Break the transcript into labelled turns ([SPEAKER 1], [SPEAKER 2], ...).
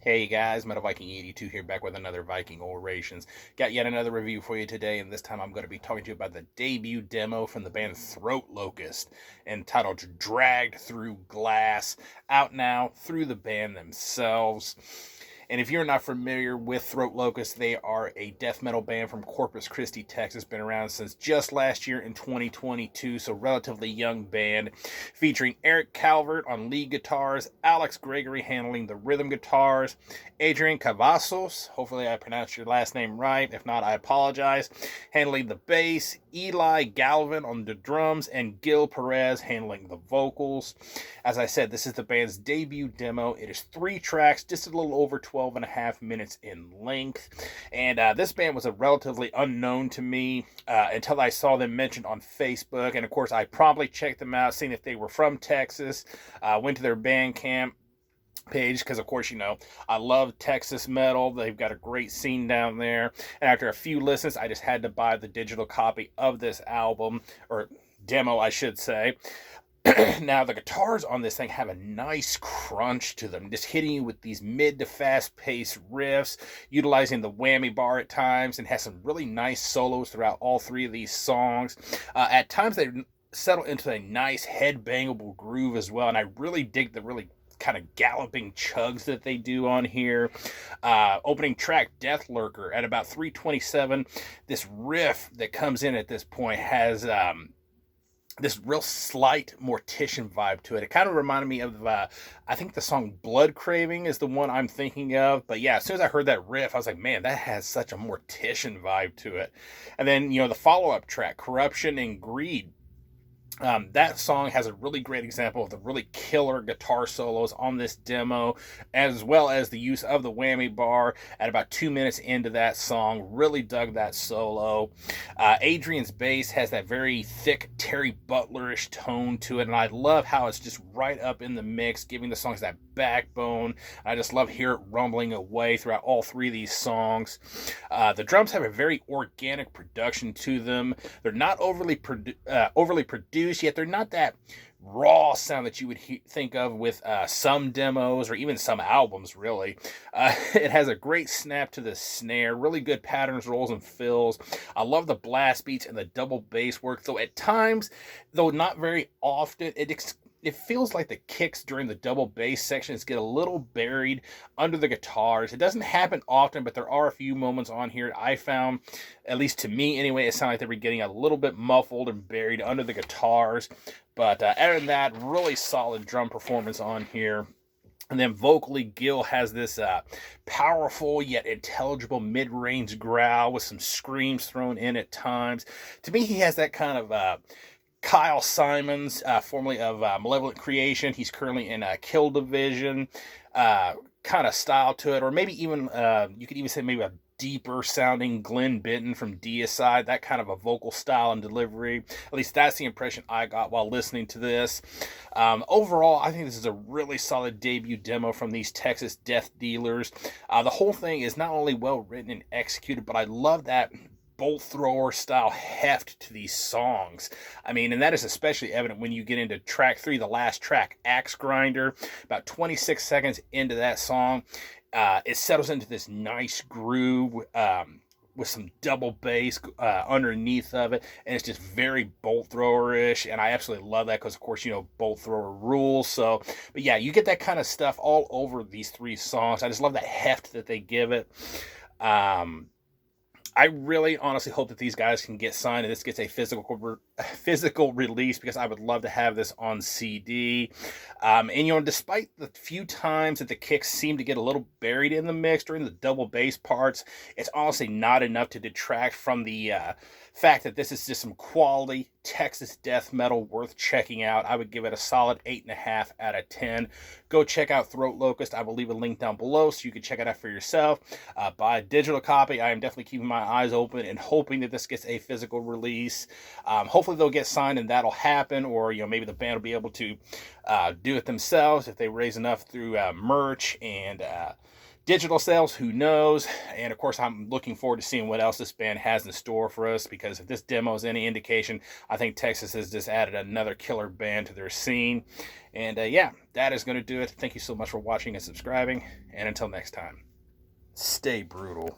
[SPEAKER 1] Hey guys, Metal Viking 82 here, back with another Viking Orations. Got yet another review for you today, and this time I'm going to be talking to you about the debut demo from the band Throat Locust, entitled Dragged Through Glass, out now through the band themselves. And if you're not familiar with Throat Locust, they are a death metal band from Corpus Christi, Texas. Been around since just last year in 2022, so relatively young band, featuring Eric Calvert on lead guitars, Alex Gregory handling the rhythm guitars, Adrian Cavazos, hopefully I pronounced your last name right, if not I apologize, handling the bass, Eli Galvin on the drums, and Gil Perez handling the vocals. As I said, this is the band's debut demo. It is 3 tracks, just a little over 12 and a half minutes in length. And this band was a relatively unknown to me until I saw them mentioned on Facebook. And of course, I promptly checked them out, seeing if they were from Texas. Went to their Bandcamp page because, of course, I love Texas metal. They've got a great scene down there. And after a few listens, I just had to buy the digital copy of this album, or demo, I should say. Now, the guitars on this thing have a nice crunch to them, just hitting you with these mid to fast-paced riffs, utilizing the whammy bar at times, and has some really nice solos throughout all 3 of these songs. At times, they settle into a nice head-bangable groove as well, and I really dig the really kind of galloping chugs that they do on here. Opening track, Death Lurker, at about 3:27, this riff that comes in at this point has this real slight mortician vibe to it. It kind of reminded me of, I think the song Blood Craving is the one I'm thinking of. But yeah, as soon as I heard that riff, I was like, man, that has such a mortician vibe to it. And then, the follow-up track, Corruption and Greed. That song has a really great example of the really killer guitar solos on this demo, as well as the use of the whammy bar at about 2 minutes into that song. Really dug that solo. Adrian's bass has that very thick Terry Butlerish tone to it, and I love how it's just right up in the mix, giving the songs that backbone. I just love hear it rumbling away throughout all 3 of these songs. The drums have a very organic production to them. They're not overly produced, yet they're not that raw sound that you would think of with some demos or even some albums, really. It has a great snap to the snare, really good patterns, rolls, and fills. I love the blast beats and the double bass work, though at times, though not very often, it feels like the kicks during the double bass sections get a little buried under the guitars. It doesn't happen often, but there are a few moments on here I found, at least to me anyway, it sounded like they were getting a little bit muffled and buried under the guitars. But other than that, really solid drum performance on here. And then vocally, Gil has this powerful yet intelligible mid-range growl with some screams thrown in at times. To me, he has that kind of Kyle Simons, formerly of Malevolent Creation. He's currently in Kill Division kind of style to it, or maybe even you could even say maybe a deeper sounding Glenn Benton from Deicide, that kind of a vocal style and delivery. At least that's the impression I got while listening to this. Overall, I think this is a really solid debut demo from these Texas death dealers. The whole thing is not only well written and executed, but I love that bolt thrower style heft to these songs. I mean, and that is especially evident when you get into track 3, the last track, Axe Grinder. About 26 seconds into that song, it settles into this nice groove with some double bass underneath of it, and it's just very bolt thrower-ish, and I absolutely love that because, of course, bolt thrower rules. So, but yeah, you get that kind of stuff all over these 3 songs. I just love that heft that they give it. I really honestly hope that these guys can get signed and this gets a physical release, because I would love to have this on CD. And despite the few times that the kicks seem to get a little buried in the mix during the double bass parts, it's honestly not enough to detract from the fact that this is just some quality Texas death metal worth checking out. I would give it a solid 8.5 out of 10. Go check out Throat Locust. I will leave a link down below so you can check it out for yourself. Buy a digital copy. I am definitely keeping my eyes open and hoping that this gets a physical release. Hopefully they'll get signed and that'll happen, or maybe the band will be able to do it themselves if they raise enough through merch and Digital sales, who knows? And of course, I'm looking forward to seeing what else this band has in store for us, because if this demo is any indication, I think Texas has just added another killer band to their scene. And yeah, that is going to do it. Thank you so much for watching and subscribing, and until next time, stay brutal.